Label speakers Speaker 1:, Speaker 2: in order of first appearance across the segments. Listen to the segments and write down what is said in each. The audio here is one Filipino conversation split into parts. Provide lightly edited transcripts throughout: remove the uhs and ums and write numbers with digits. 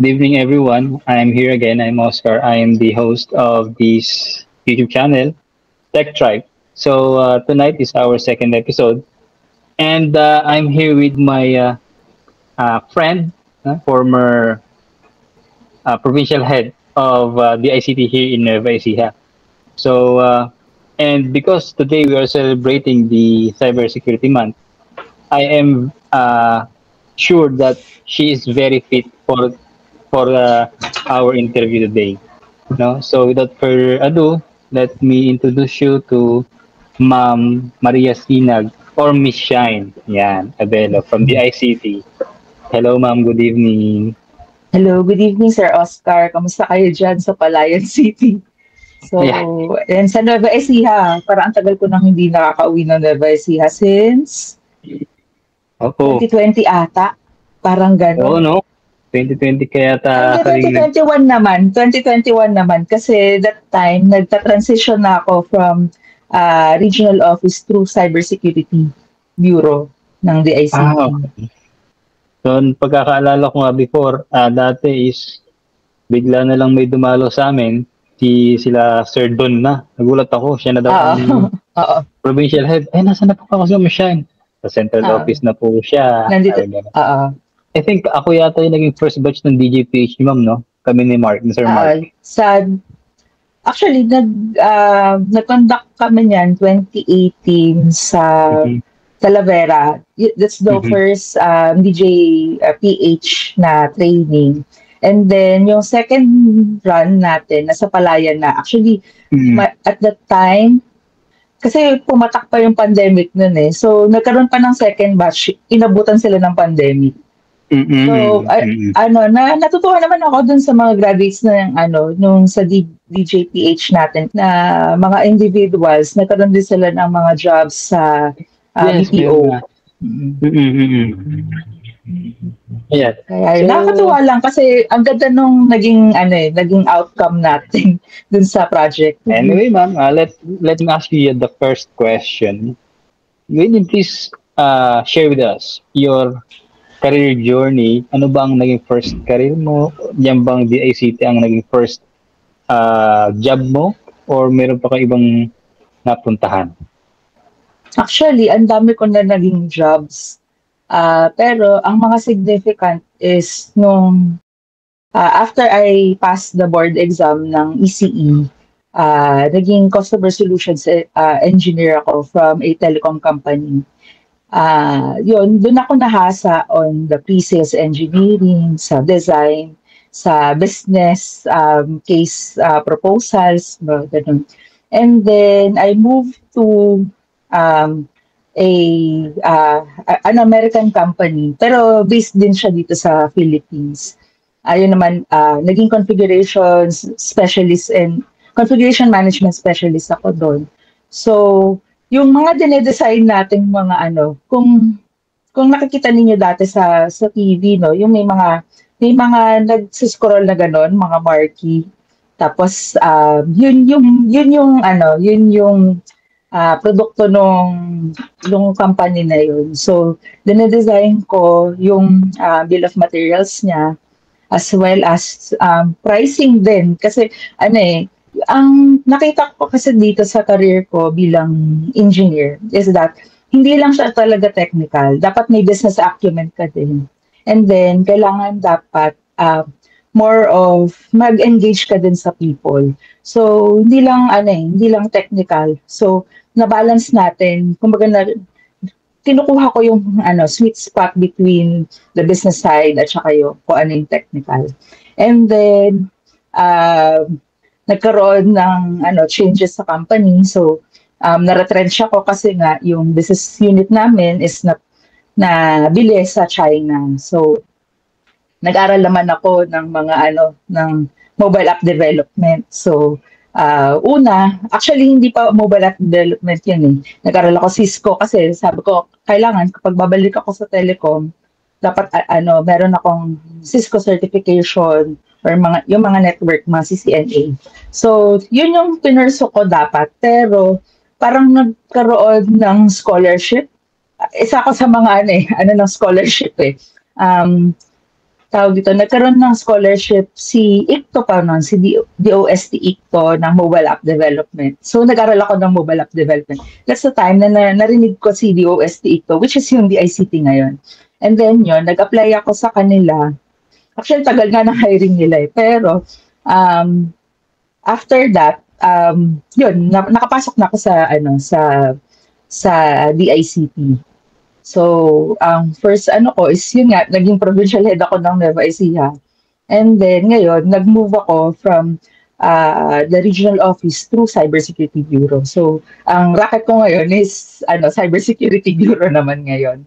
Speaker 1: Good evening, everyone. I'm here again. I'm Oscar. I am the host of this YouTube channel, Tech Tribe. Tonight is our second episode, and I'm here with my friend, former provincial head of the ICT here in Nueva Ecija. So, and because today we are celebrating the Cybersecurity Month, I am sure that she is very fit for our interview today. No, so without further ado, let me introduce you to Ma'am Maria Sinag or Miss Shine. Yan, Abelo from the ICT. Hello, Ma'am. Good evening.
Speaker 2: Hello, good evening, Sir Oscar. Kamusta kayo dyan sa Palayan City? So,
Speaker 1: Yeah.
Speaker 2: and sa Nueva Ecija, parang ang tagal ko nang hindi nakakauwi ng Nueva Ecija since
Speaker 1: Oo.
Speaker 2: 2020 ata. Parang
Speaker 1: Oo,
Speaker 2: ganon.
Speaker 1: no? 2020 kaya
Speaker 2: Ay,
Speaker 1: ta
Speaker 2: hindi,
Speaker 1: kaling nag...
Speaker 2: 2021 naman. 2021 naman. Kasi that time, nagta-transition na ako from regional office through cybersecurity bureau ng DICT.
Speaker 1: Okay. So, pagkakaalala ko nga before, dati is bigla na lang may dumalo sa amin, sila Sir Don na. Nagulat ako, siya na daw
Speaker 2: Oo.
Speaker 1: ang
Speaker 2: Oo.
Speaker 1: provincial head. Eh, nasa na po ako sa Shine? Sa central
Speaker 2: Oo.
Speaker 1: office na po siya.
Speaker 2: Nandito.
Speaker 1: Sabi niya.
Speaker 2: Oo.
Speaker 1: I think ako yata yung naging first batch ng DJPH ni Ma'am, no? Kami ni Mark, ni Sir Mark.
Speaker 2: Sa Actually, nag-conduct kami niyan 2018 sa
Speaker 1: Mhm.
Speaker 2: Talavera. That's the
Speaker 1: Mhm.
Speaker 2: first DJ PH na training. And then, yung second run natin, nasa Palayan na. Actually,
Speaker 1: Mhm.
Speaker 2: at that time, kasi pumatak pa yung pandemic nun eh. So, nagkaroon pa ng second batch, inabutan sila ng pandemic. So,
Speaker 1: Mhm. Mhm.
Speaker 2: natutuwa naman ako dun sa mga graduates na yung nung sa DJPH natin na mga individuals, nagkaroon din sila ng mga jobs sa
Speaker 1: Yes, meron nga.
Speaker 2: BPO. Mm.
Speaker 1: Mhm. Ayan.
Speaker 2: Kaya
Speaker 1: So,
Speaker 2: nakakatuwa lang kasi ang ganda nung naging outcome natin dun sa project.
Speaker 1: anyway, Ma'am, let me ask you the first question. Will you please share with us your career journey? Ano bang naging first career mo? Yan bang DICT ang naging first job mo? Or meron pa kang ibang napuntahan?
Speaker 2: Actually, ang dami ko na naging jobs. Pero ang mga significant is nung after I passed the board exam ng ECE, naging customer solutions engineer ako from a telecom company. Yun, doon ako nahasa on the pre-sales engineering, sa design, sa business case proposals, ganun. And then I moved to um, an American company, pero based din siya dito sa Philippines. Ayun naman, naging configurations specialist and configuration management specialist ako doon. So, yung mga dinedesign nating mga kung nakikita ninyo dati sa TV, no, yung may mga nagsuscroll na ganon, mga marquee. Tapos yun yung produkto nung company na yun. So, dinedesign ko yung bill of materials niya as well as pricing din. Kasi ang nakita ko kasi dito sa career ko bilang engineer is that hindi lang siya talaga technical. Dapat may business acumen ka din. And then, kailangan dapat more of mag-engage ka din sa people. So, hindi lang technical. So, na-balance natin. Kumbaga kinukuha ko yung sweet spot between the business side at saka yung kung ano yung technical. And then, nagkaroon ng changes sa company. So, na-retrench ako kasi nga yung business unit namin is na bili sa China. So, nag-aral naman ako ng mobile app development. So, actually hindi pa mobile app development yun eh. Nag-aral ako Cisco kasi sabi ko, kailangan kapag babalik ako sa telecom, dapat meron akong Cisco certification or yung mga network, mga CCNA. So, yun yung pinurso ko dapat. Pero, parang nagkaroon ng scholarship. Isa ako sa mga ng scholarship eh. tawag dito, nagkaroon ng scholarship si ICTO pa noon, si DOST ICTO ng mobile app development. So, nag-aral ako ng mobile app development. That's the time na narinig ko si DOST ICTO, which is yung DICT ngayon. And then yun, nag-apply ako sa kanila. Actually, tagal nga ng hiring nila eh. Pero, after that, yun, nakapasok na ako sa DICT. So, ang first ko is yun nga, naging provincial head ako ng Nueva Ecija. And then ngayon, nag-move ako from the regional office through Cybersecurity Bureau. So, ang racket ko ngayon is Cybersecurity Bureau naman ngayon.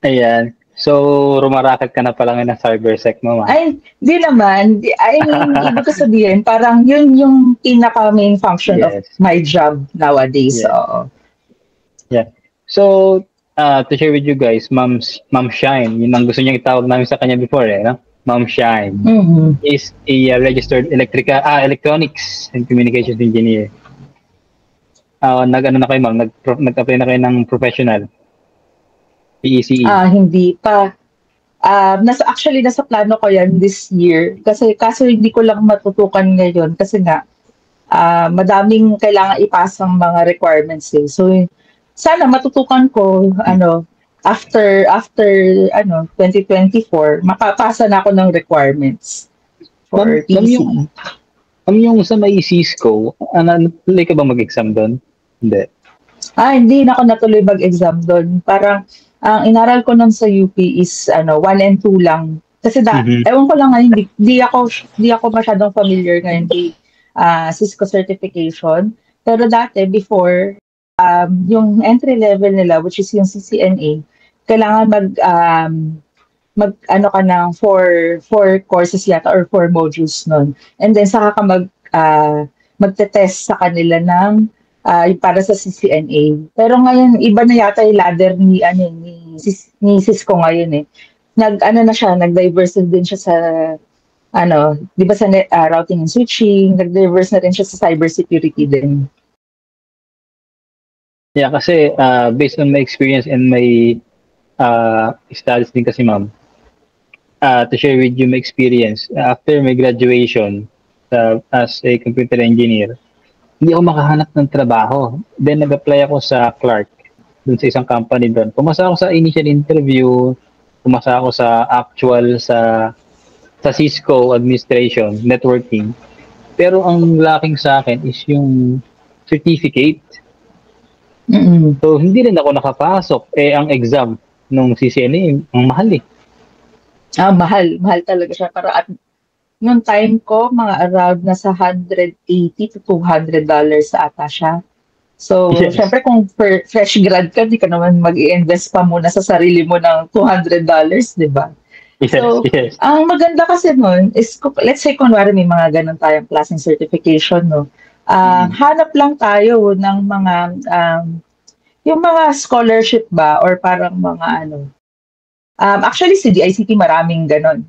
Speaker 1: Ayan. So, rumaraket ka na pala ng cybersec mo, ma?
Speaker 2: Ay, di naman. I mean, ibig ko sabihin, parang yun yung pinaka-main function of my job nowadays.
Speaker 1: Yes.
Speaker 2: So,
Speaker 1: yeah. So, to share with you guys, Ma'am Shine, yun ang gusto niyang itawag namin sa kanya before, no? Ma'am Shine is a registered electronics and communications engineer. Nag-ano na kayo, ma'am? Nag-apply na kayo ng professional? PECE?
Speaker 2: Hindi pa. Nasa plano ko yan this year. Kaso hindi ko lang matutukan ngayon kasi nga, madaming kailangan ipasang mga requirements eh. So, sana matutukan ko after 2024 makapasa na ako ng requirements for PCE.
Speaker 1: Yung sa may Cisco, natuloy ka ba mag-exam doon? Hindi.
Speaker 2: Hindi na ako natuloy mag-exam doon. Parang ang inaral ko nun sa UP is 1 and 2 lang. Kasi ewan ko lang ngayon, di ako masyadong familiar ngayon di Cisco certification. Pero dati before yung entry level nila, which is yung CCNA, kailangan ka ng 4 courses yata or 4 modules nun. And then saka ka magte-test sa kanila ng para sa CCNA. Pero ngayon iba na yata yung ladder ni Cisco ngayon eh. Nag-diverse din siya sa di ba sa routing and switching, nag-diverse na rin siya sa cybersecurity din.
Speaker 1: Yeah, kasi based on my experience and my studies din kasi, ma'am, to share with you my experience, after my graduation as a computer engineer, hindi ako makahanap ng trabaho. Then nag-apply ako sa Clark, dun sa isang company doon. Pumasa ako sa initial interview, pumasa ako sa actual sa Cisco administration, networking. Pero ang lacking sa akin is yung certificate. So, hindi rin ako nakapasok. Ang exam nung CCNA, ang mahal eh.
Speaker 2: Mahal. Mahal talaga siya. Para nung time ko, mga around nasa $180 to $200 sa ata siya. So, syempre kung fresh grad ka, di ka naman mag-i-invest pa muna sa sarili mo ng $200, di ba? So, ang maganda kasi nun is, let's say, kunwari may mga ganun tayong klaseng certification, no? Hanap lang tayo ng mga yung mga scholarship ba or parang mga actually si DICT maraming ganon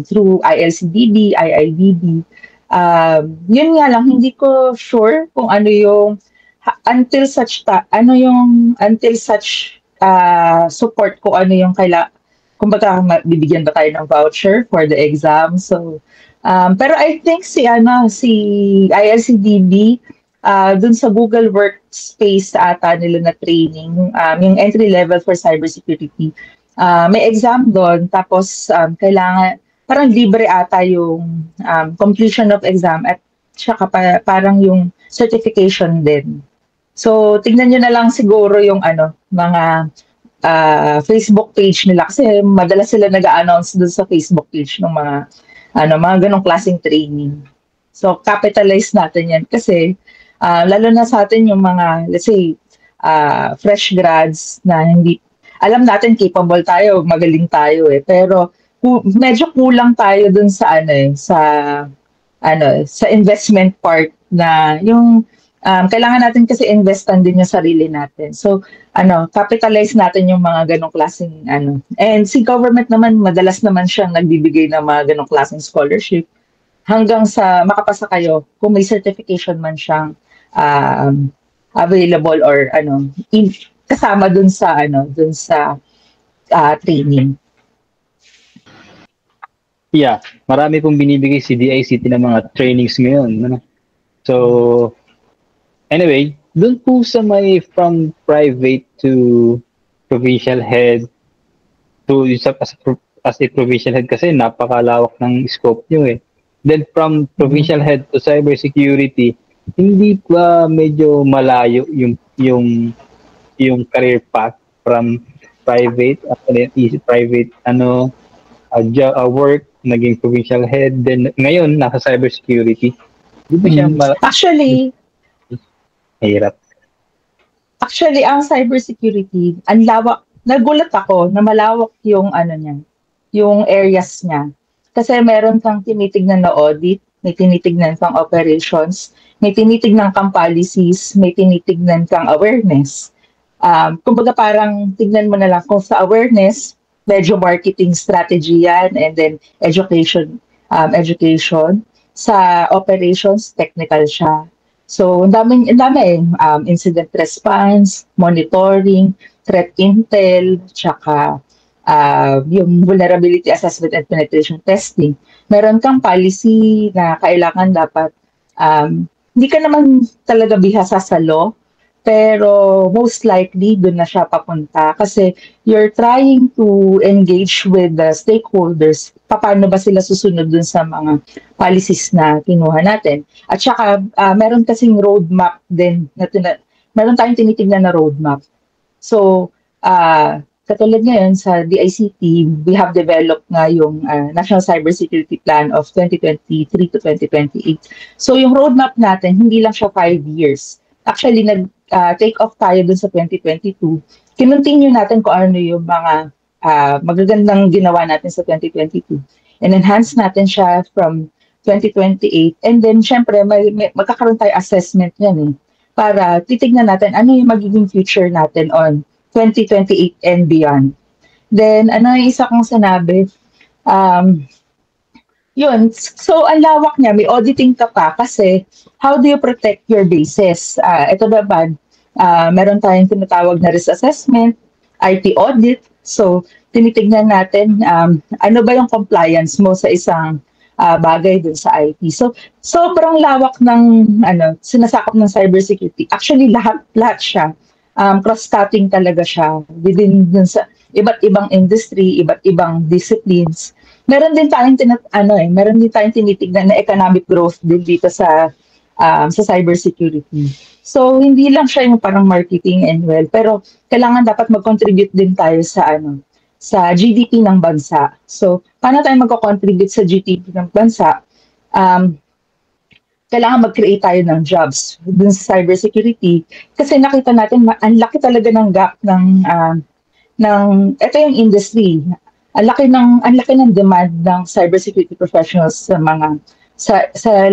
Speaker 2: through ILCDB, IIDB. Yun nga lang hindi ko sure kung ano yung until such support ko ano yung kung baka bibigyan ba tayo ng voucher for the exam. So pero I think si ILCDB dun sa Google Workspace ata nila na training, yung entry level for cybersecurity, may exam doon, tapos kailangan, parang libre ata yung completion of exam at saka parang yung certification din. So, tignan nyo na lang siguro yung mga Facebook page nila kasi madalas sila nag-a-announce doon sa Facebook page ng mga ganong klaseng training. So, capitalize natin yan kasi lalo na sa atin yung mga, let's say, fresh grads na hindi, alam natin capable tayo, magaling tayo eh. Pero medyo kulang tayo dun sa sa investment part na yung kailangan natin kasi investan din yung sarili natin. So, capitalize natin yung mga ganong klaseng And si government naman, madalas naman siyang nagbibigay ng mga ganong klaseng scholarship hanggang sa makapasa kayo kung may certification man siyang available or kasama dun sa training.
Speaker 1: Yeah, marami pong binibigay si DICT ng mga trainings ngayon. Ano? So, anyway, doon po sa may from private to provincial head to as a provincial head kasi napakalawak ng scope nyo eh. Then from provincial head to cybersecurity, hindi ba medyo malayo yung career path from private private work naging provincial head then ngayon nasa cybersecurity. Di ba siya hirap?
Speaker 2: Actually, ang cybersecurity, ang lawak. Nagulat ako na malawak yung yung areas niya. Kasi meron kang tinitignan na audit, may tinitignan kang operations, may tinitignan kang policies, may tinitignan kang awareness. Kumbaga parang tignan mo na lang kung sa awareness, medyo marketing strategy yan, and then education. Sa operations, technical siya. So, ang dami incident response, monitoring, threat intel, tsaka yung vulnerability assessment and penetration testing. Meron kang policy na kailangan dapat, hindi ka naman talaga bihasa sa law, pero most likely doon na siya papunta kasi you're trying to engage with the stakeholders. Paano ba sila susunod doon sa mga policies na kinuha natin? At saka meron kasing roadmap din. Meron tayong tinitignan na roadmap. So, katulad ngayon sa DICT, we have developed nga yung National Cybersecurity Plan of 2023 to 2028. So, yung roadmap natin, hindi lang siya 5 years. Actually, nag-take off tayo dun sa 2022. Kinontinue natin kung ano yung mga magagandang ginawa natin sa 2022. And enhance natin siya from 2028. And then, syempre, magkakaroon tayo assessment yan para titignan natin ano yung magiging future natin on 2028 and beyond. Then, ano yung isa kong sinabi? Yun. So, ang lawak niya, may auditing ka pa kasi how do you protect your bases? Ito naman, meron tayong tinatawag na risk assessment, IT audit. So, tinitignan natin ano ba yung compliance mo sa isang bagay dun sa IT. So, sobrang lawak ng sinasakop ng cybersecurity. Actually, lahat siya. Cross-cutting talaga siya within dun sa iba't ibang industry, iba't ibang disciplines. Meron din tayong tinitignan na economic growth din dito sa cybersecurity. So hindi lang siya yung parang marketing and pero kailangan dapat mag-contribute din tayo sa GDP ng bansa. So paano tayo mag-contribute sa GDP ng bansa? Kailangan mag-create tayo ng jobs dun sa cybersecurity kasi nakita natin ang laki talaga ng gap ng ito yung industry. Ang laki ng demand ng cybersecurity professionals sa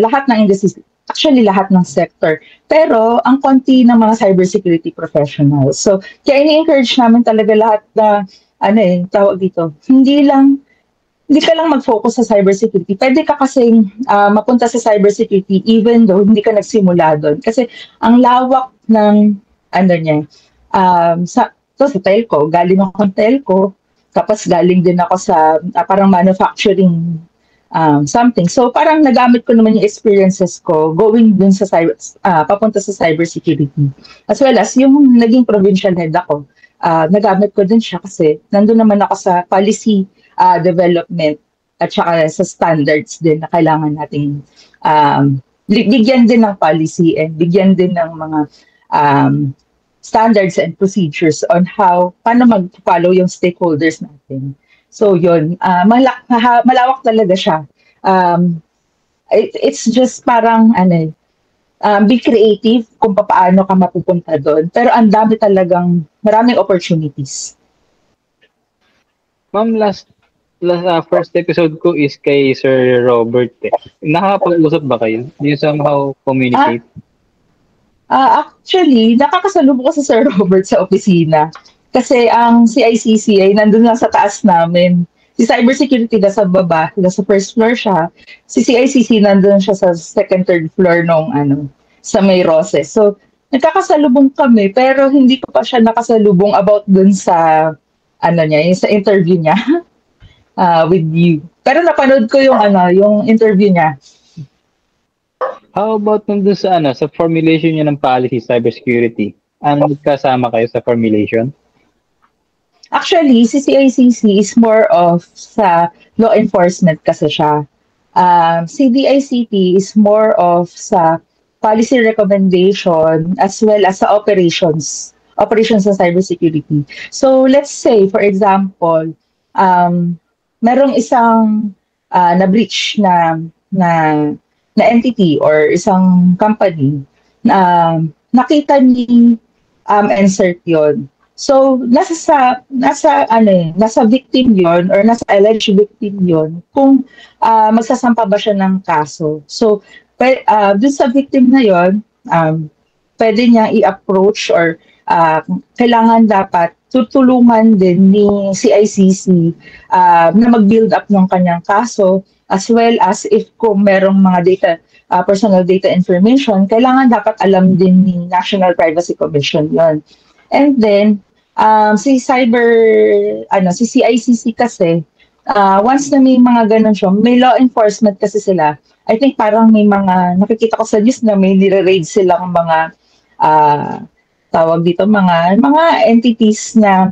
Speaker 2: lahat ng industries, actually lahat ng sector. Pero ang konti ng mga cybersecurity professionals. So kaya ini-encourage namin talaga lahat na tawag dito. Hindi ka lang mag-focus sa cybersecurity. Pwede ka kasing mapunta sa cybersecurity even though hindi ka nagsimula doon. Kasi ang lawak ng sa telco, galing ako ng telco, tapos galing din ako sa parang manufacturing something. So parang nagamit ko naman yung experiences ko going dun sa papunta sa cybersecurity. As well as yung naging provincial head ako, nagamit ko din siya kasi nandun naman ako sa policy development at saka sa standards din na kailangan nating bigyan din ng policy and bigyan din ng mga standards and procedures on paano mag-follow yung stakeholders natin. So yun, malawak talaga siya. It's just parang be creative kung paano ka mapupunta doon. Pero ang dami maraming opportunities.
Speaker 1: Ma'am, first episode ko is kay Sir Robert. Nakakapag-usap ba kayo? Do you somehow communicate?
Speaker 2: Actually, nakakasalubong ko sa Sir Robert sa opisina. Kasi ang CICC ay nandun lang sa taas namin. Si cybersecurity nasa baba, nasa first floor siya. Si CICC nandun siya sa second, third floor sa may Roses. So, nagkakasalubong kami, pero hindi ko pa siya nakasalubong about dun sa ano niya, yung sa interview niya with you. Pero napanood ko yung yung interview niya.
Speaker 1: How about nandun sa sa formulation niya ng policy cybersecurity? Ano kasama kayo sa formulation?
Speaker 2: Actually, si CICC is more of sa law enforcement kasi siya. Si DICT is more of sa policy recommendation as well as sa operations sa cybersecurity. So let's say, for example, merong isang na-breach na na entity or isang company na nakita ni insert yon. So nasa victim yon or nasa alleged victim yon kung magsasampa ba siya ng kaso. So dun sa victim na yon, pwede niya i-approach or kailangan dapat tutulungan din ni CICC na mag-build up ng kanyang kaso as well as if kung merong mga data, personal data information, kailangan dapat alam din ni National Privacy Commission yon. And then, si CICC kasi, once na may mga ganun siya, may law enforcement kasi sila. I think parang may mga, nakikita ko sa news na may nire-raid silang mga, tawag dito, mga entities na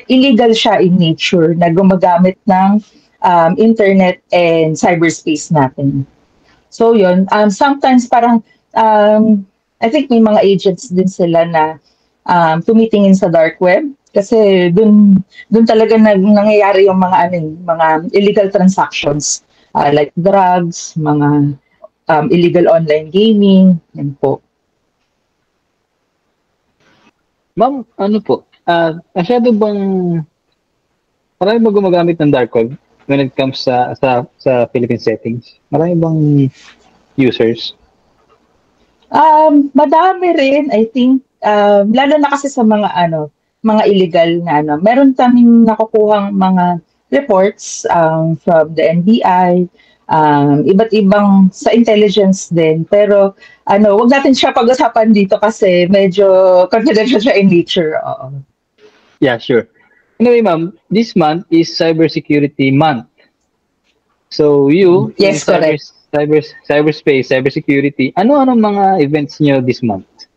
Speaker 2: illegal siya in nature, na gumagamit ng internet and cyberspace natin. So yun, sometimes parang, I think may mga agents din sila na tumitingin sa dark web kasi dun talaga nangyayari yung mga illegal transactions like drugs, mga illegal online gaming, yan po.
Speaker 1: Ma'am, ano po? Masyado bang marami ba gumagamit ng dark web when it comes sa Philippine settings? Marami bang users?
Speaker 2: Madami rin, I think, lalo na kasi sa mga illegal na meron kaming nakukuhang mga reports from the NBI, iba't ibang sa intelligence din. Pero wag natin siya pag-usapan dito kasi medyo confidential siya in nature.
Speaker 1: Yeah, sure. Anyway, ma'am, this month is Cybersecurity Month. So you,
Speaker 2: yes, correct.
Speaker 1: Cyberspace, cybersecurity, ano-ano mga events niyo this month?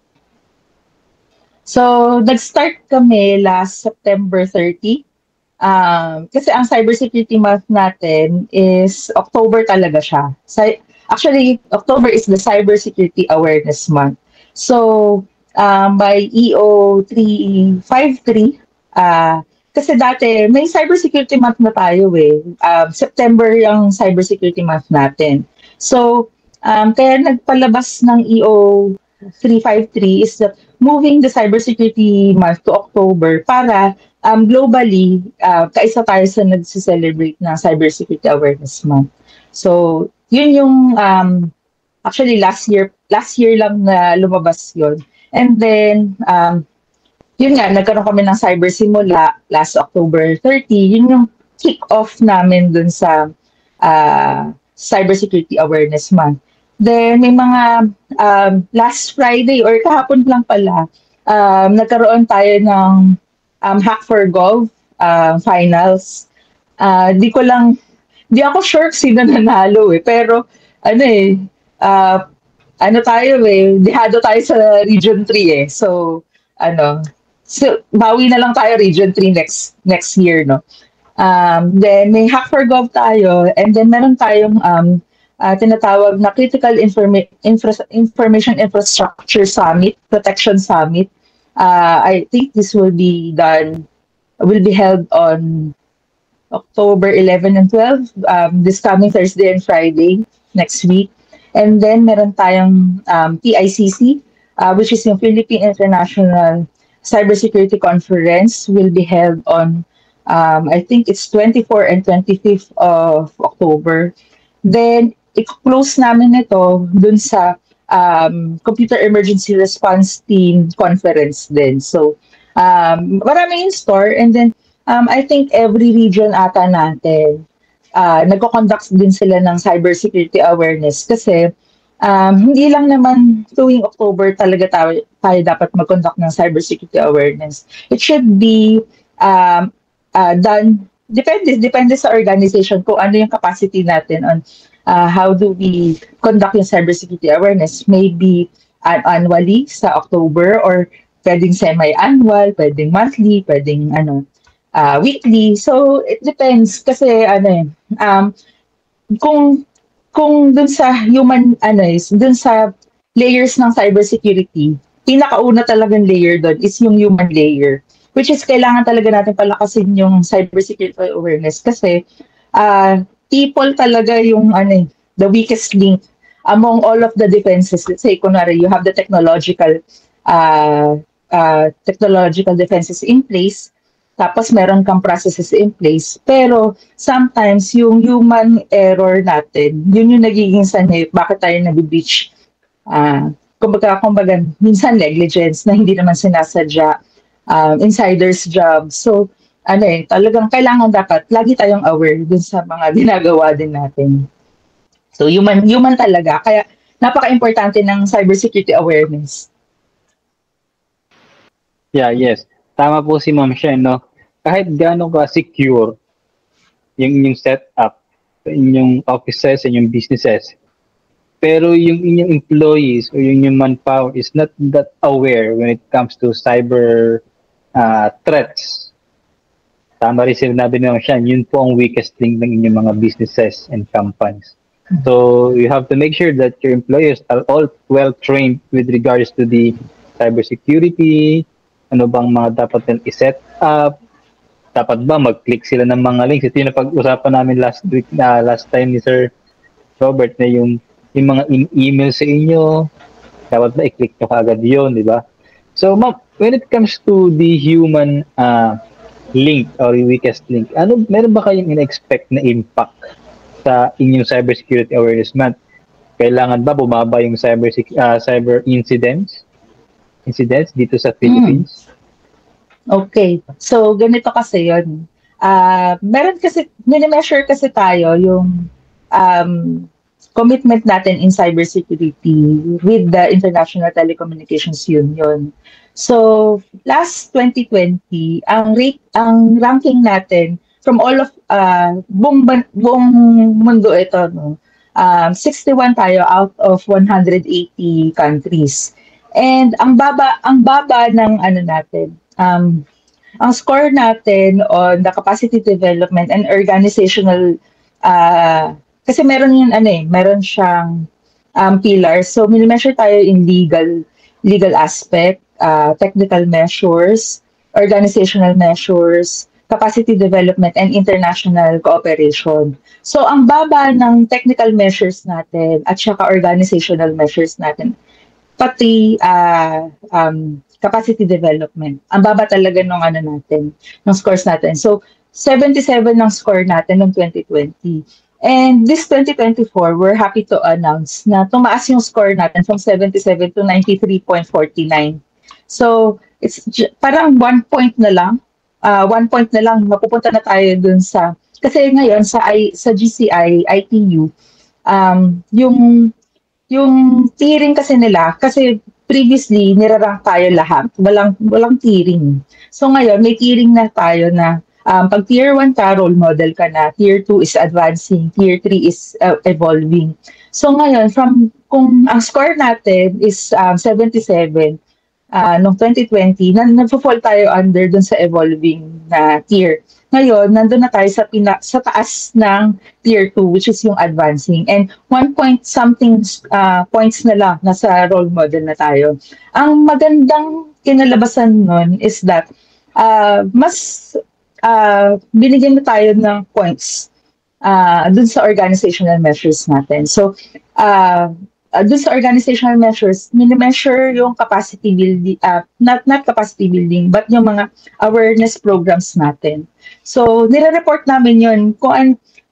Speaker 2: So, nag-start kami last September 30. Kasi ang Cybersecurity Month natin is October talaga siya. Actually, October is the Cybersecurity Awareness Month. So, by EO 353, kasi dati may Cybersecurity Month na tayo September yung Cybersecurity Month natin. So, kaya nagpalabas ng EO 353 is that moving the Cybersecurity Month to October para globally, kaisa tayo sa nagse-celebrate na Cybersecurity Awareness Month. So, yun yung actually last year lang na lumabas yun. And then, yun nga, nagkaroon kami ng Cyber Simula last October 30. Yun yung kick-off namin dun sa Cybersecurity Awareness Month. Then, may mga last Friday or kahapon lang pala, nagkaroon tayo ng Hack4Gov finals. Di ako sure sino nanalo pero dehado tayo sa Region 3 So, so bawi na lang tayo Region 3 next year, no? Then may Hack4Gov tayo and then meron tayong tinatawag na Critical Information Infrastructure Summit, Protection Summit. I think this will be held on October 11 and 12, this coming Thursday and Friday next week. And then meron tayong PICC, which is yung Philippine International Cybersecurity Conference, will be held on I think it's 24 and 25th of October. Then i-close namin ito dun sa Computer Emergency Response Team Conference din. So marami in store and then I think every region ata natin nagko-conduct din sila ng cybersecurity awareness kasi hindi lang naman tuwing October talaga tayo dapat mag-conduct ng cybersecurity awareness. It should be done, depende sa organization kung ano yung capacity natin on how do we conduct yung cybersecurity awareness. Maybe annually sa October, or pwedeng semi-annual, pwedeng monthly, pwedeng weekly. So it depends kasi kung dun sa human dun sa layers ng cybersecurity, pinakauna talagang layer doon is yung human layer, which is kailangan talaga natin palakasin yung cybersecurity awareness kasi people talaga yung the weakest link among all of the defenses. Let's say kunwari you have the technological defenses in place, tapos meron kang processes in place, pero sometimes yung human error natin, yun yung nagiging sanhi bakit tayo nabi-breach. Kumbaga, minsan negligence na hindi naman sinasadya, insider's job. So, talagang kailangan dapat lagi tayong aware dun sa mga ginagawa din natin. So, human talaga. Kaya, napaka-importante ng cybersecurity awareness.
Speaker 1: Yeah, yes. Tama po si Ma'am Shen, no? Kahit gaano ka secure yung inyong setup sa inyong offices, sa inyong businesses, pero yung inyong employees o yung inyong manpower is not that aware when it comes to cyber threats. Tama rin sinabi ni Ma'am Shen, yun po ang weakest link ng inyong mga businesses and companies. So you have to make sure that your employees are all well trained with regards to the cybersecurity. Ano bang mga dapat nilang i-set up? Dapat ba mag-click sila ng mga links? Ito yung napag-usapan namin last time ni Sir Robert, na yung mga email sa inyo, dapat ba i-click nyo kaagad yun, di ba? So, ma'am, when it comes to the human link or weakest link, meron ba kayong in-expect na impact sa inyong cybersecurity awareness month? Kailangan ba bumaba yung cyber incidents dito sa Philippines?
Speaker 2: Okay. So, ganito kasi yun. Meron kasi, mini-measure kasi tayo yung commitment natin in cybersecurity with the International Telecommunications Union. So, last 2020, ang ranking natin from all of buong mundo ito, 61 tayo out of 180 countries. And ang baba ng natin, ang score natin on the capacity development and organizational, kasi meron yun meron siyang pillars. So mini-measure tayo in legal aspect, technical measures, organizational measures, capacity development, and international cooperation. So ang baba ng technical measures natin at saka organizational measures natin, pati capacity development. Ang baba talaga ng scores natin. So 77 ng score natin noong 2020. And this 2024, we're happy to announce na tumaas yung score natin from 77 to 93.49. So it's parang 1 point na lang. 1 point na lang mapupunta na tayo dun sa, kasi ngayon sa GCI ITU, yung tiering kasi nila, kasi previously nirarank tayo lahat, walang tiering. So ngayon may tiering na tayo na pag tier 1 ka, role model ka na, tier 2 is advancing, tier 3 is evolving. So ngayon, kung ang score natin is 77 noong 2020, nag-fall tayo under dun sa evolving na tier. Ngayon, nandun na tayo sa taas ng tier 2, which is yung advancing. And 1 point something points na lang, nasa role model na tayo. Ang magandang kinalabasan nun is that mas binigyan na tayo ng points dun sa organizational measures natin. So, dun sa organizational measures, mini-measure yung capacity building, not capacity building, but yung mga awareness programs natin. So, nire-report namin yun.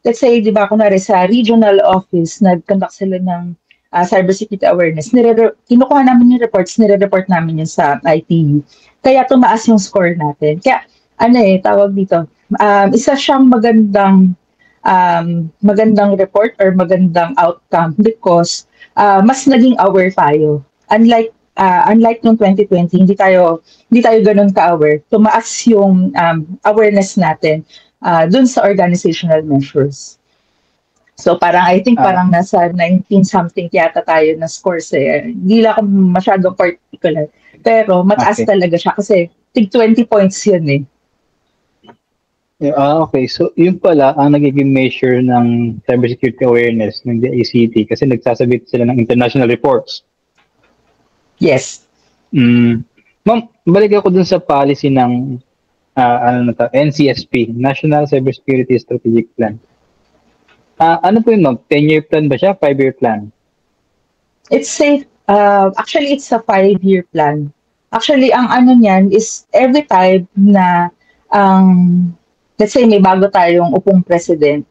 Speaker 2: Let's say, di ba, kunwari sa regional office, nag-conduct sila ng cybersecurity awareness, kinukuha namin yung reports, nire-report namin yun sa ITU. Kaya tumaas yung score natin. Kaya, tawag dito, isa siyang magandang report or magandang outcome because mas naging aware tayo. Unlike unlike nung 2020, hindi tayo ganoon ka-aware. Tumaas yung awareness natin dun sa organizational measures. So parang I think parang nasa 19 something yata tayo na scores eh. Hindi lang ako masyadong particular. Pero mataas talaga siya kasi tig 20 points yun eh.
Speaker 1: Okay. So, yun pala ang nagiging measure ng cybersecurity awareness ng DICT kasi nagsasabit sila ng international reports.
Speaker 2: Yes.
Speaker 1: Ma'am, balik ako dun sa policy ng NCSP, National Cybersecurity Strategic Plan. Ano po yun, ma'am? 10-year plan ba siya? 5-year plan?
Speaker 2: Actually, it's a 5-year plan. Actually, ang ano niyan is every time na let's say may bago tayong upong president,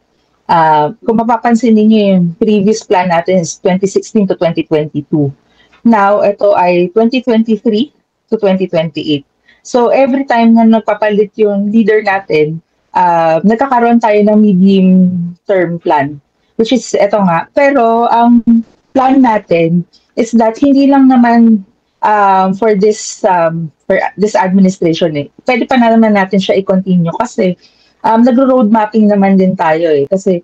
Speaker 2: kung mapapansin niyo yung previous plan natin is 2016 to 2022. Now, ito ay 2023 to 2028. So, every time na nagpapalit yung leader natin, nagkakaroon tayo ng medium-term plan, which is ito nga. Pero, ang plan natin is that hindi lang naman for this administration eh. Pwede pa naman natin siya i-continue kasi nagro-road mapping naman din tayo eh. Kasi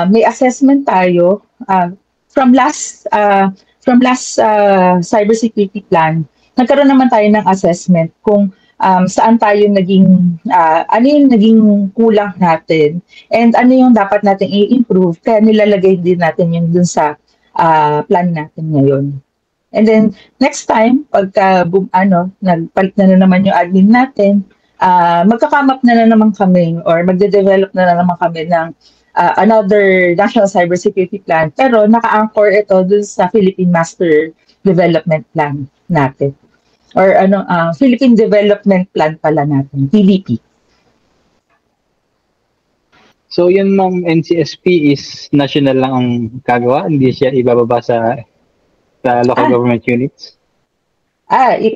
Speaker 2: may assessment tayo from last cybersecurity plan. Nagkaroon naman tayo ng assessment kung saan tayo ano yung naging kulang natin and ano yung dapat natin i-improve, kaya nilalagay din natin yun dun sa plan natin ngayon. And then, next time, pagka nagpalit na naman yung admin natin, magka-come up na naman kami or magde-develop na naman kami ng another national cybersecurity plan, pero naka-anchor ito dun sa Philippine Master Development Plan natin. Or Philippine Development Plan pala natin, PDP.
Speaker 1: So yun, ma'am, NCSP is national lang ang kagawa, hindi siya ibababa sa local government units?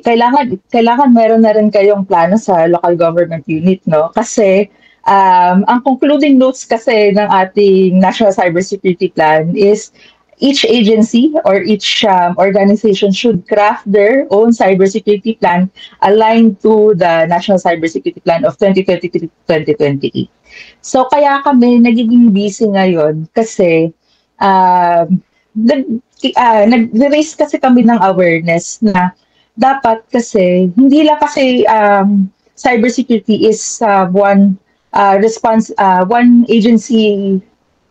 Speaker 2: Kailangan meron na rin kayong plano sa local government unit, no? Kasi ang concluding notes kasi ng ating National Cybersecurity Plan is each agency or each organization should craft their own cybersecurity plan aligned to the National Cybersecurity Plan of 2023-2028. So kaya kami nagiging busy ngayon kasi nag-raise kasi kami ng awareness na dapat kasi hindi lang kasi cybersecurity is one agency,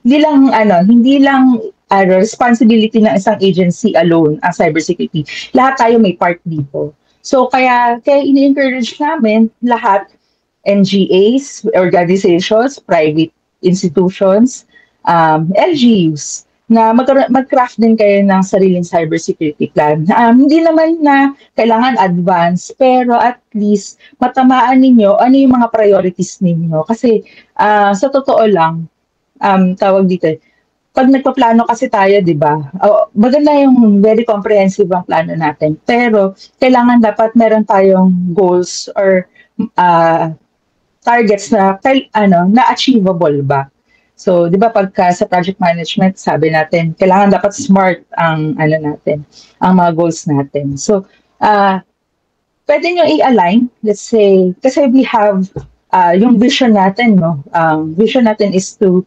Speaker 2: hindi lang responsibility ng isang agency alone ang cybersecurity. Lahat tayo may part dito. So kaya ini-encourage namin lahat, NGAs, organizations, private institutions, LGUs, na mag-craft din kayo ng sariling cybersecurity plan. Hindi naman na kailangan advance, pero at least matamaan ninyo ano yung mga priorities ninyo. Kasi sa totoo lang, tawag dito, pag nagpaplano kasi tayo, di ba, maganda yung very comprehensive ang plano natin. Pero kailangan dapat meron tayong goals or targets na achievable ba. So, di ba pagka sa project management, sabi natin, kailangan dapat smart ang ang mga goals natin. So, pwede nyo i-align, let's say, kasi we have yung vision natin, no? Vision natin is to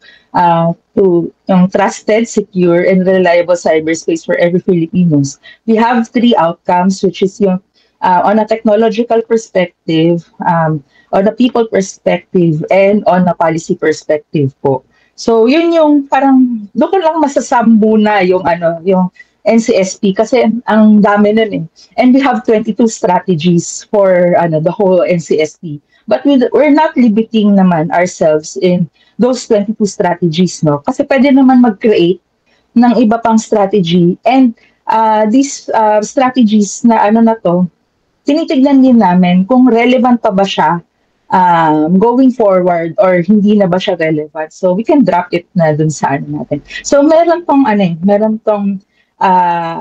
Speaker 2: yung trusted, secure, and reliable cyberspace for every Filipinos. We have 3 outcomes, which is yung on a technological perspective, on a people perspective, and on a policy perspective po. So, yun yung parang, doon ko lang masasambu na yung NCSP kasi ang dami nun eh. And we have 22 strategies for the whole NCSP. But we're not limiting naman ourselves in those 22 strategies, no? Kasi pwede naman mag-create ng iba pang strategy. And these strategies na tinitignan din namin kung relevant pa ba siya going forward or hindi na ba siya relevant. So we can drop it na dun sa natin. So meron tong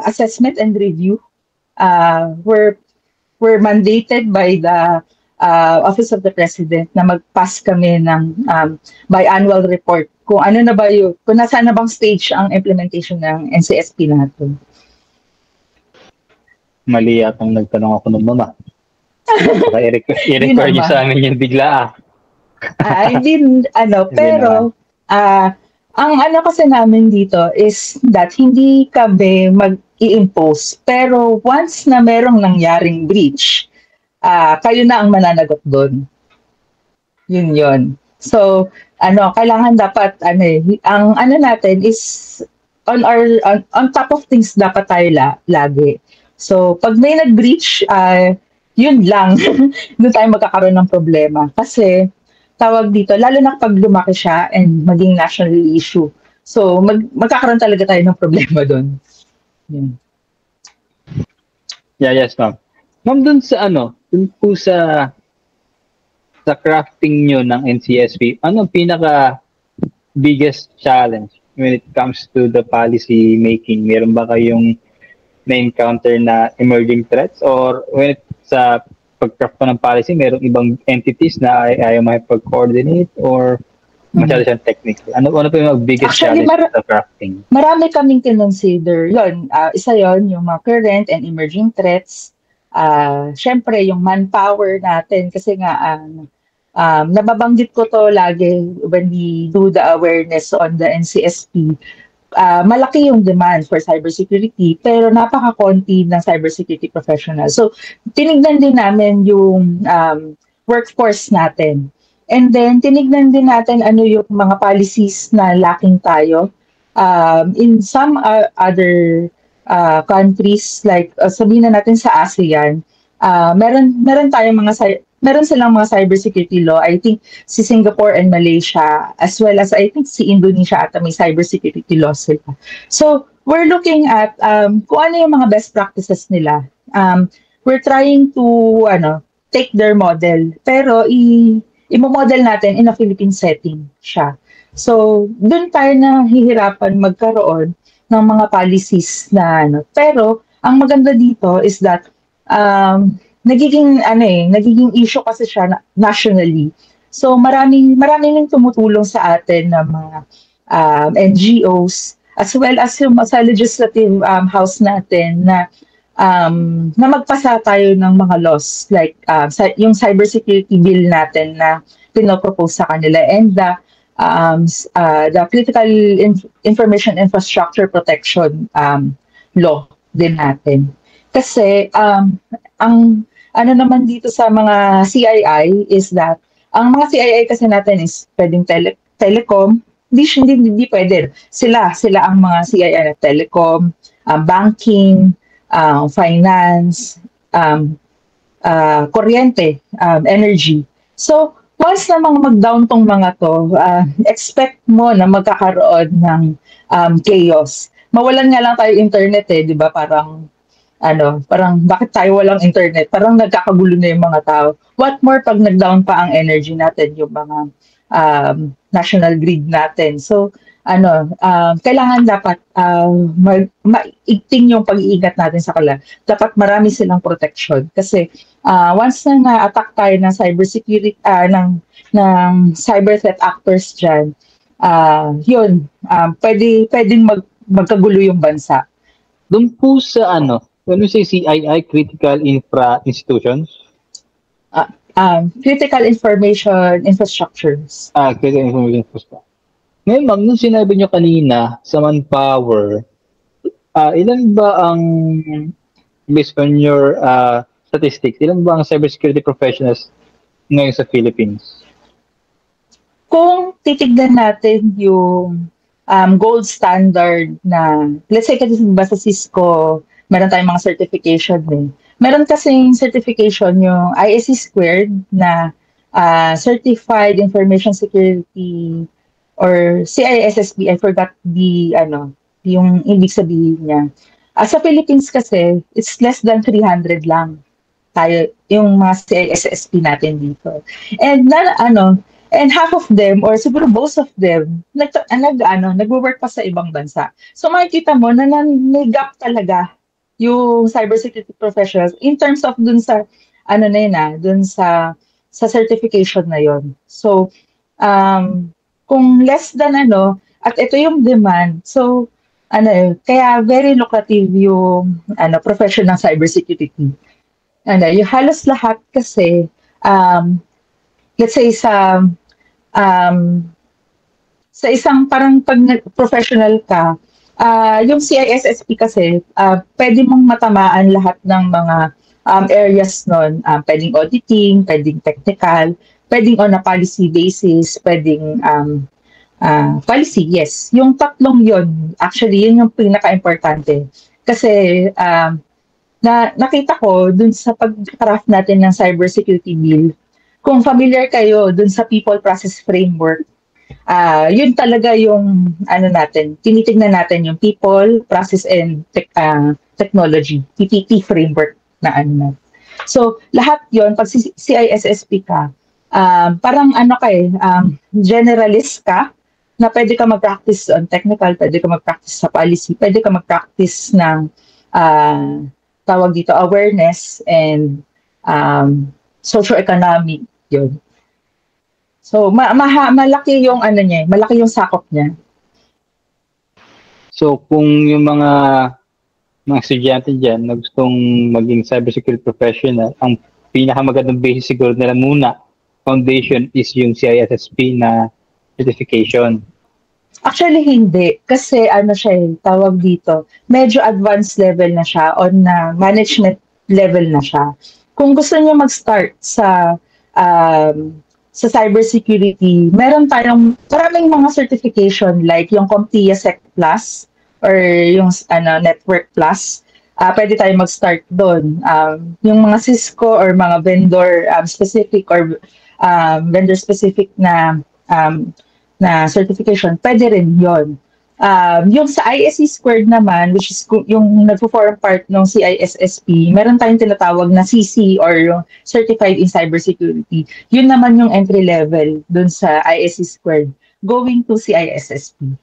Speaker 2: assessment and review. We're mandated by the Office of the President na mag-pass kami ng biannual report kung ano na ba kung nasaan na bang stage ang implementation ng NCSP natin.
Speaker 1: Mali yatang nagtanong ako ng mama. Baka i-require niyo sa amin yung bigla
Speaker 2: Hindi,
Speaker 1: Hindi
Speaker 2: pero, ang ano kasi namin dito is that hindi kami mag-i-impose. Pero once na merong nangyaring breach, kayo na ang mananagot doon. Yun. So, kailangan dapat, ang ano natin is on top of things dapat tayo lagi. So, pag may nag-breach, yun lang. Doon tayo magkakaroon ng problema. Kasi, tawag dito, lalo na pag lumaki siya and maging national issue. So, magkakaroon talaga tayo ng problema doon. Yun.
Speaker 1: Yes, ma'am. Ma'am, dun po sa crafting nyo ng NCSP, ano pinaka biggest challenge when it comes to the policy making? Meron ba kayong na-encounter na emerging threats, or when sa pag-craft ng policy, merong ibang entities na ayaw makipag-coordinate, or masyado siyang technical? Ano po yung biggest challenge sa crafting?
Speaker 2: Marami kaming kinonsider. Yun, isa yon yung mga current and emerging threats. Syempre, yung manpower natin, kasi nga, nababanggit ko to lagi when we do the awareness on the NCSP. Malaki yung demand for cybersecurity, pero napaka-konti ng cybersecurity professionals. So, tinignan din namin yung workforce natin. And then, tinignan din natin ano yung mga policies na lacking tayo. In some other countries, like sabihin na natin sa ASEAN, meron silang mga cybersecurity law. I think si Singapore and Malaysia, as well as I think si Indonesia ata may cybersecurity law sila. So, we're looking at kung ano yung mga best practices nila. We're trying to take their model, pero i-model natin in a Philippine setting siya. So, doon tayo nahihirapan magkaroon ng mga policies na Pero, ang maganda dito is that nagiging issue kasi siya nationally. So maraming ring tumutulong sa atin na mga NGOs, as well as yung sa legislative house natin na magpasa tayo ng mga laws, like yung cybersecurity bill natin na pinopropose sa kanila, and the critical information infrastructure protection law din natin. Kasi ang ano naman dito sa mga CII is that ang mga CII kasi natin is pwedeng telecom, hindi pwede. Sila ang mga CII na telecom, banking, finance, kuryente, energy. So, once na mag-down tong mga to, expect mo na magkakaroon ng chaos. Mawalan nga lang tayo internet di ba? Parang bakit tayo walang internet? Parang nagkakagulo na yung mga tao. What more pag nag-down pa ang energy natin, yung mga national grid natin. So, kailangan dapat maigting yung pag-iingat natin sa kanila. Dapat marami silang protection. Kasi once na na-attack tayo ng cybersecurity, ng cyber threat actors dyan, pwedeng magkagulo yung bansa.
Speaker 1: Doon po sa when you say CII, Critical Infra Institutions?
Speaker 2: Critical Information Infrastructures.
Speaker 1: Critical Information Infrastructure. Ngayon, ma'am, nung sinabi nyo kanina sa manpower, ilan ba ang, based on your statistics, ilan ba ang cybersecurity professionals ngayon sa Philippines?
Speaker 2: Kung titignan natin yung gold standard na, let's say kasi ba sa Cisco, meron tayong mga certification din. Meron kasing certification yung ISC squared na Certified Information Security or CISSP, I forgot yung ibig sabihin niya. Sa Philippines kasi, it's less than 300 lang tayo, yung mga CISSP natin dito. And and half of them, or siguro most of them, nagwo-work pa sa ibang bansa. So makikita mo na may gap talaga yung cybersecurity professionals in terms of dun sa dun sa certification na yon. So kung less than at ito yung demand, so kaya very lucrative yung profession ng cybersecurity. Yung halos lahat kasi, let's say um, sa isang parang pag professional ka, yung CISSP kasi, pwede mong matamaan lahat ng mga areas nun. Pwedeng auditing, pwedeng technical, pwedeng on a policy basis, pwedeng policy, yes. Yung tatlong yon actually, yun yung pinaka-importante. Kasi nakita ko dun sa pag-craft natin ng cybersecurity bill, kung familiar kayo dun sa People Process Framework, yun talaga yung natin, tinitignan natin yung people, process, and technology, PPT framework na natin. So, lahat yon pag CISSP ka, parang generalist ka, na pwede ka mag-practice on technical, pwede ka mag-practice sa policy, pwede ka mag-practice ng tawag dito, awareness and socio-economic, yun. So, malaki yung malaki yung sakop niya.
Speaker 1: So, kung yung mga estudyante dyan na gustong maging cybersecurity professional, ang pinakamagandang basis siguro nila muna, foundation is yung CISSP na certification.
Speaker 2: Actually, hindi. Kasi siya tawag dito, medyo advanced level na siya on management level na siya. Kung gusto niyo mag-start sa cybersecurity, meron tayong maraming mga certification like yung CompTIA Sec Plus or yung Network Plus. Pwede tayo mag-start doon. Yung mga Cisco or mga vendor specific or vendor specific na certification, pwede rin yon. Yung sa ISC squared naman, which is yung nagpo-form part ng CISSP, meron tayong tinatawag na CC or yung Certified in Cybersecurity. Yun naman yung entry level dun sa ISC squared going to CISSP.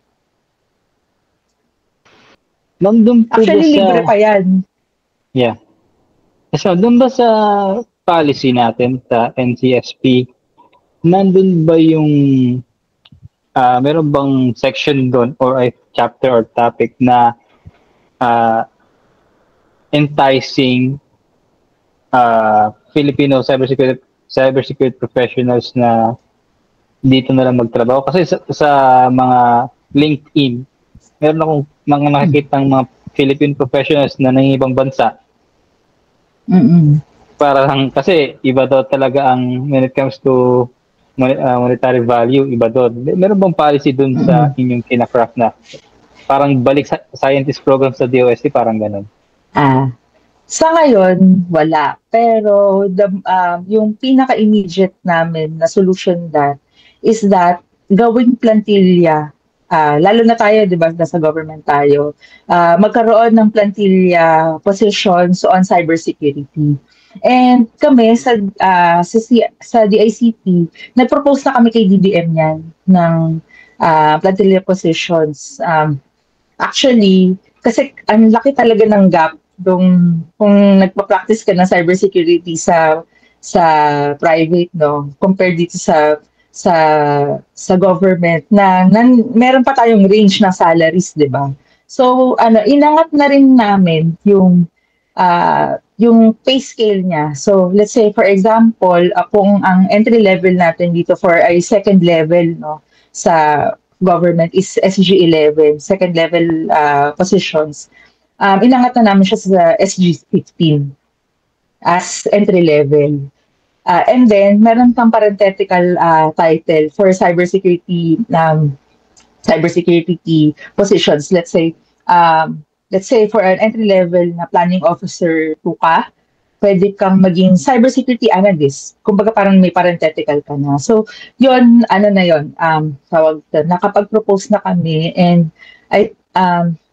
Speaker 2: Actually, libre pa yan.
Speaker 1: Yeah. So, doon ba sa policy natin sa NCSP, nandun ba yung meron bang section doon or a chapter or topic na enticing Filipino cybersecurity professionals na dito na lang magtrabaho? Kasi sa mga LinkedIn, meron akong mga nakikitang mga Philippine professionals na nangibang bansa. Parang kasi iba daw talaga ang when it comes to monetary value, iba doon. Meron bang policy doon sa inyong kinacraft na parang balik sa scientist program sa DOST, parang ganun?
Speaker 2: Sa ngayon, wala. Pero yung pinaka-immediate namin na solution is that gawing plantilla, lalo na tayo, di ba, nasa government tayo, magkaroon ng plantilla positions on cybersecurity. And kami sa DICT, nag-propose na kami kay DBM yan ng plantilla positions. Actually, kasi ang laki talaga ng gap kung nagpa-practice ka ng cybersecurity sa private, no, compared dito sa government na meron pa tayong range ng salaries, 'di ba? So inangat na rin namin yung pay scale niya. So let's say for example, kung ang entry level natin dito for ay second level, no, sa government is SG11, second level positions. Inangat na namin siya sa SG15 as entry level. And then, meron pang parenthetical title for cybersecurity positions. Let's say for an entry level na planning officer 2 ka, pwede kang maging cybersecurity analyst. Kumbaga parang may parenthetical ka na. So, yun, nakapag-propose na kami and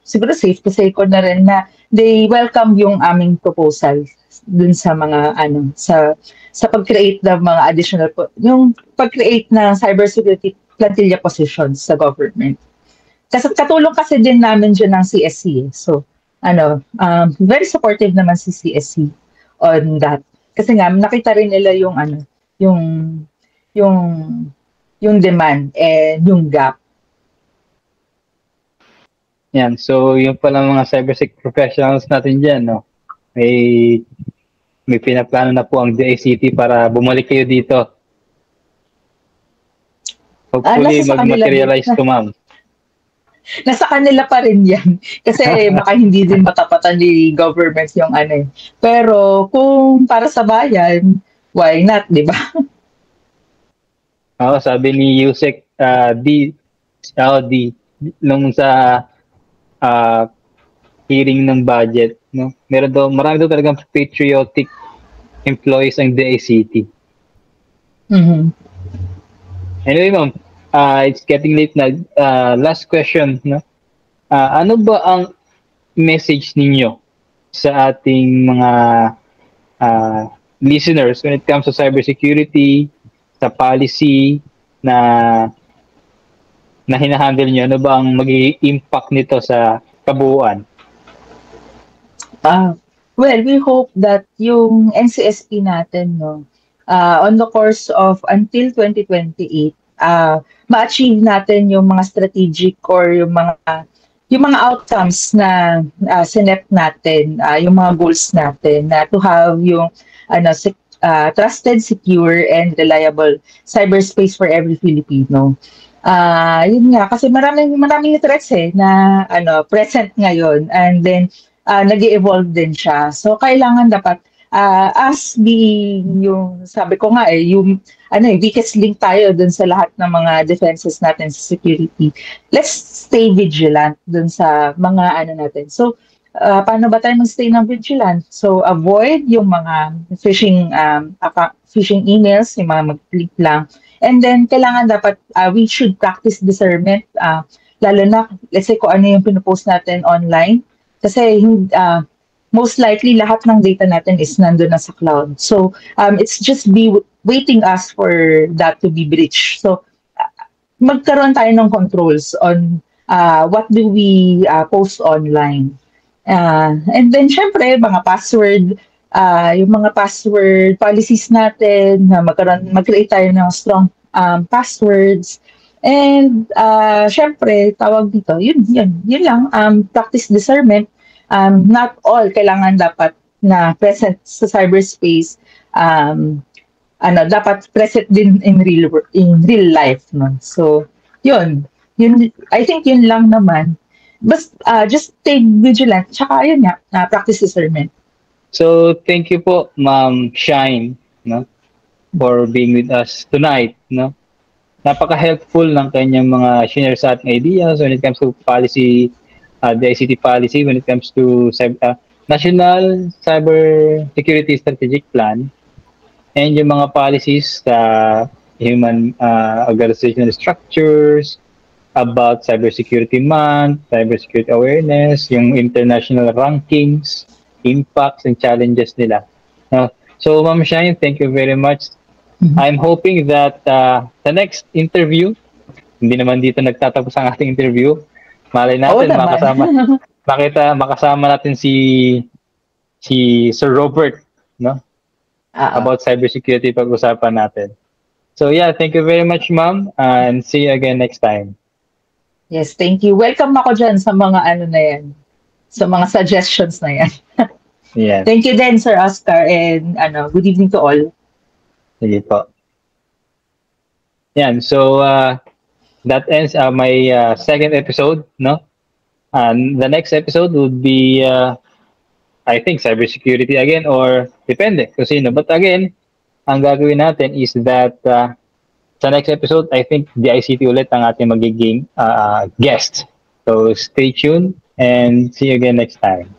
Speaker 2: siguro safe to say ko na rin na they welcome yung aming proposal dun sa mga sa pag-create ng mga additional yung pag-create ng cybersecurity plantilla positions sa government. Kasi katulong kasi din namin dyan ng CSC. So very supportive naman si CSC on that. Kasi nga nakita rin nila yung demand and yung gap.
Speaker 1: Yan. So, yung pala mga cybersec professionals natin dyan, no? May, may pinaplano na po ang DICT para bumalik kayo dito. Hopefully,
Speaker 2: Nasa sa kanila din.
Speaker 1: mag-materialize to, ma'am.
Speaker 2: Nasa kanila pa rin yan. Kasi baka hindi din matapatan ni government yung ano eh. Pero kung para sa bayan, why not, di ba?
Speaker 1: Oo, sabi ni Yusek, D, nung sa ah, hearing ng budget, no? Marami daw talagang patriotic employees ang DICT.
Speaker 2: Mhm.
Speaker 1: Anyway, ma'am, it's getting late na. Last question, no? Ano ba ang message ninyo sa ating mga listeners when it comes to cybersecurity, sa policy na hinahandle nyo? Ano ba ang magiging impact nito sa kabuuan?
Speaker 2: Well, we hope that yung NCSP natin, no, on the course of until 2028, ma-achieve natin yung mga strategic or yung mga outcomes na sinet natin, yung mga goals natin na to have yung trusted, secure, and reliable cyberspace for every Filipino. Yun nga, kasi maraming threats na present ngayon, and then nag-evolve din siya. So, kailangan dapat, as being yung, sabi ko nga yung weakest link tayo dun sa lahat ng mga defenses natin sa security. Let's stay vigilant dun sa mga natin. So, paano ba tayo mag-stay ng vigilant? So, avoid yung mga phishing emails, yung mga mag-click lang. And then, kailangan dapat, we should practice discernment, lalo na, let's say, kung ano yung pinupost natin online. Kasi, most likely, lahat ng data natin is nandun na sa cloud. So, it's just waiting us for that to be breached. So, magkaroon tayo ng controls on what do we post online. And then, syempre, mga password, yung mga password policies natin, na mag-create tayo ng strong passwords. And, syempre, tawag dito, yun lang, practice discernment. Not all kailangan dapat na present sa cyberspace, dapat present din in real life, no? So, yun, I think yun lang naman. Just stay vigilant, tsaka yun nga, practice discernment.
Speaker 1: So, thank you po, Ma'am Shine, no, for being with us tonight, no. Napaka-helpful ng kanyang mga share sa ating ideas when it comes to policy, the ICT policy, when it comes to National Cyber Security Strategic Plan, and yung mga policies sa human organizational structures, about cybersecurity month, cybersecurity awareness, yung international rankings, impacts and challenges nila. So, Ma'am Shine, thank you very much. Mm-hmm. I'm hoping that the next interview, hindi naman dito nagtatapos ang ating interview. Malay natin, makasama natin si Sir Robert, no? About cybersecurity, pag-usapan natin. So, yeah, thank you very much, Ma'am, and see you again next time.
Speaker 2: Yes, thank you. Welcome ako dyan sa mga na yan. Sa mga suggestions na yan.
Speaker 1: Yeah.
Speaker 2: Thank you then, Sir Oscar, and good evening to all.
Speaker 1: Sige po. Yan, so that ends my second episode, no? And the next episode would be, I think, cybersecurity again, or depende kung sino. But again, ang gagawin natin is that sa next episode, I think the ICT ulit ang ating magiging guest. So stay tuned and see you again next time.